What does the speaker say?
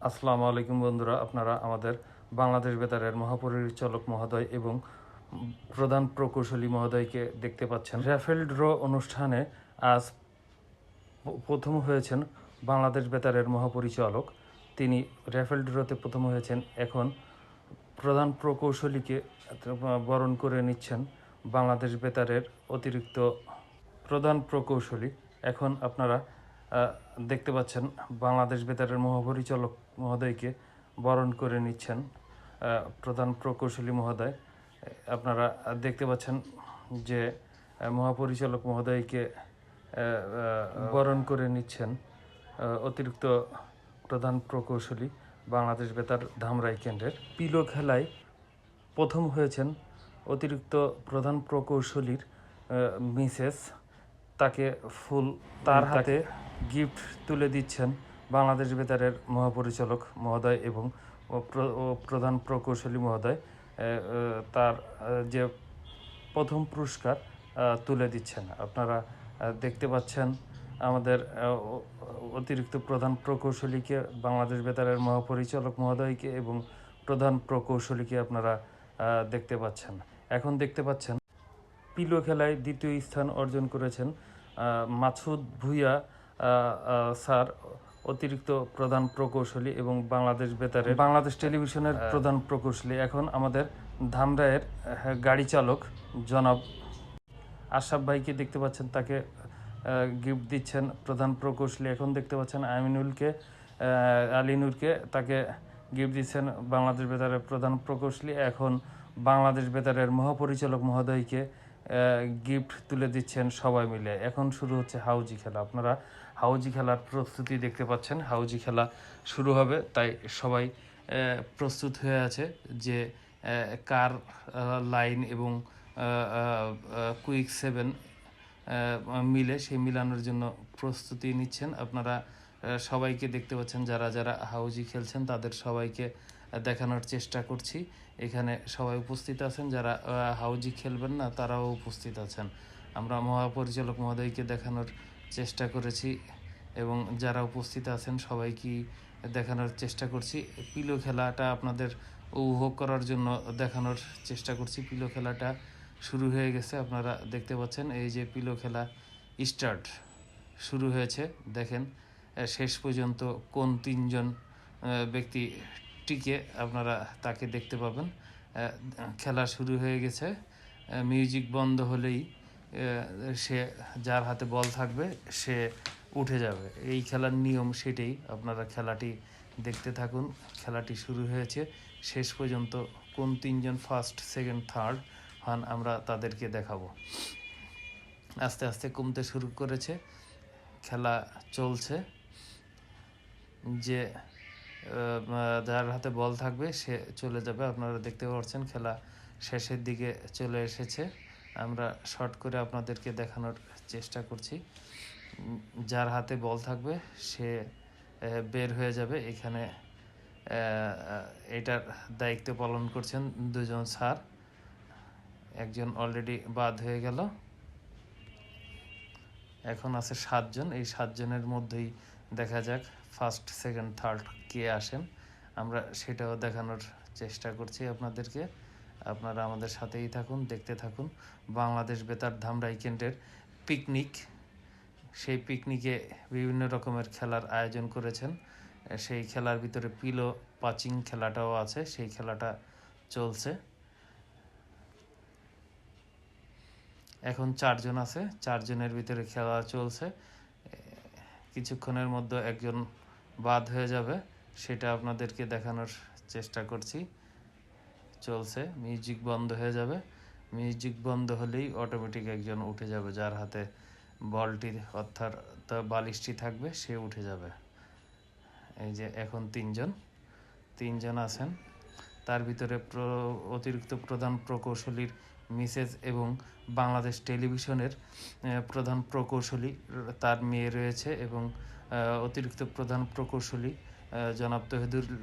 আসসালামু আলাইকুম বন্ধুরা, আপনারা আমাদের বাংলাদেশ বেতারের মহাপরিচালক মহোদয় এবং প্রধান প্রকৌশলী মহোদয়কে দেখতে পাচ্ছেন। র্যাফেল ড্র অনুষ্ঠানে আজ প্রথম হয়েছেন বাংলাদেশ বেতারের মহাপরিচালক। তিনি র্যাফেল ড্রতে প্রথম হয়েছেন। এখন প্রধান প্রকৌশলীকে বরণ করে নিচ্ছেন বাংলাদেশ বেতারের অতিরিক্ত প্রধান প্রকৌশলী। এখন আপনারা দেখতে পাচ্ছেন বাংলাদেশ বেতারের মহাপরিচালক মহোদয়কে বরণ করে নিচ্ছেন প্রধান প্রকৌশলী মহোদয়। আপনারা দেখতে পাচ্ছেন যে মহাপরিচালক মহোদয়কে বরণ করে নিচ্ছেন অতিরিক্ত প্রধান প্রকৌশলী বাংলাদেশ বেতার ধামরাই কেন্দ্রের। পিলো খেলায় প্রথম হয়েছেন অতিরিক্ত প্রধান প্রকৌশলীর মিসেস। তাকে ফুল তার হাতে গিফট তুলে দিচ্ছেন বাংলাদেশ বেতারের মহাপরিচালক মহোদয় এবং প্রধান প্রকৌশলী মহোদয়। তার যে প্রথম পুরস্কার তুলে দিচ্ছেন। আপনারা দেখতে পাচ্ছেন আমাদের অতিরিক্ত প্রধান প্রকৌশলীকে, বাংলাদেশ বেতারের মহাপরিচালক মহোদয়কে এবং প্রধান প্রকৌশলীকে আপনারা দেখতে পাচ্ছেন। এখন দেখতে পাচ্ছেন পিলো খেলায় দ্বিতীয় স্থান অর্জন করেছেন মাসুদ ভুঁইয়া স্যার, অতিরিক্ত প্রধান প্রকৌশলী এবং বাংলাদেশ বেতারের বাংলাদেশ টেলিভিশনের প্রধান প্রকৌশলী। এখন আমাদের ধামরাইয়ের গাড়ি চালক জনাব আশরাফ ভাইকে দেখতে পাচ্ছেন, তাকে গিফট দিচ্ছেন প্রধান প্রকৌশলী। এখন দেখতে পাচ্ছেন আলিনুরকে, তাকে গিফট দিচ্ছেন বাংলাদেশ বেতারের প্রধান প্রকৌশলী। এখন বাংলাদেশ বেতারের মহাপরিচালক মহোদয়কে গিফট তুলে দিচ্ছেন সবাই মিলে। এখন শুরু হচ্ছে হাউজি খেলা। আপনারা হাউজি খেলার প্রস্তুতি দেখতে পাচ্ছেন। হাউজি খেলা শুরু হবে, তাই সবাই প্রস্তুত হয়ে আছে যে কার লাইন এবং কুইক 7 মিলে সেই মিলানোর জন্য প্রস্তুতি নিচ্ছেন। আপনারা সবাইকে দেখতে পাচ্ছেন, যারা যারা হাউজি খেলছেন তাদের সবাইকে দেখানোর চেষ্টা করছি। এখানে সবাই উপস্থিত আছেন, যারা হাউজি খেলবেন না তারাও উপস্থিত আছেন। আমরা মহাপরিচালক মহোদয়কে দেখানোর চেষ্টা করেছি এবং যারা উপস্থিত আছেন সবাইকে দেখানোর চেষ্টা করছি। পিলো খেলাটা আপনাদের উপভোগ করার জন্য দেখানোর চেষ্টা করছি। পিলো খেলাটা শুরু হয়ে গেছে, আপনারা দেখতে পাচ্ছেন। এই যে পিলো খেলা স্টার্ট শুরু হয়েছে, দেখেন শেষ পর্যন্ত কোন তিনজন ব্যক্তি টিকে আপনারা তাকে দেখতে পাবেন। খেলা শুরু হয়ে গেছে। মিউজিক বন্ধ হলেই সে যার হাতে বল থাকবে সে উঠে যাবে। এই খেলার নিয়ম সেটাই, আপনারা খেলাটি দেখতে থাকুন। খেলাটি শুরু হয়েছে, শেষ পর্যন্ত কোন তিনজন ফার্স্ট, সেকেন্ড, থার্ড হন আমরা তাদেরকে দেখাবো। আস্তে আস্তে কমতে শুরু করেছে, খেলা চলছে। যে যার হাতে বল থাকবে সে চলে যাবে। আপনারা দেখতে পাচ্ছেন খেলা শেষের দিকে চলে এসেছে। আমরা শর্ট করে আপনাদেরকে দেখানোর চেষ্টা করছি। যার হাতে বল থাকবে সে বের হয়ে যাবে। এখানে এটার দায়িত্ব পালন করছেন দুজন স্যার, একজন অলরেডি বাদ হয়ে গেল। এখন আছে 7 জন। এই 7 জনের মধ্যেই দেখা যাক ফার্স্ট, সেকেন্ড, থার্ড কে আসেন। আমরা সেটাও দেখানোর চেষ্টা করছি আপনাদেরকে। আপনারা আমাদের সাথেই থাকুন, দেখতে থাকুন। বাংলাদেশ বেতার ধামরাই কেন্দ্রের পিকনিক, সেই পিকনিকে বিভিন্ন রকমের খেলার আয়োজন করেছেন। সেই খেলার ভিতরে পিলো পাচিং খেলাটাও আছে, সেই খেলাটা চলছে। এখন 4 জন আছে, 4 জনের ভিতরে খেলা চলছে। কিছুক্ষণের মধ্যে একজন বাদ হয়ে যাবে, সেটা আপনাদেরকে দেখানোর চেষ্টা করছি। চলছে, মিউজিক বন্ধ হয়ে যাবে। মিউজিক বন্ধ হলেই অটোমেটিক একজন উঠে যাবে, যার হাতে বলটি অর্থাৎ বালিশটি থাকবে সে উঠে যাবে। এই যে এখন 3 জন আছেন, তার ভিতরে অতিরিক্ত প্রধান প্রকৌশলীর মিসেস এবং বাংলাদেশ টেলিভিশনের প্রধান প্রকৌশলী তার মেয়ে রয়েছে এবং অতিরিক্ত প্রধান প্রকৌশলী জনাব তহিদুল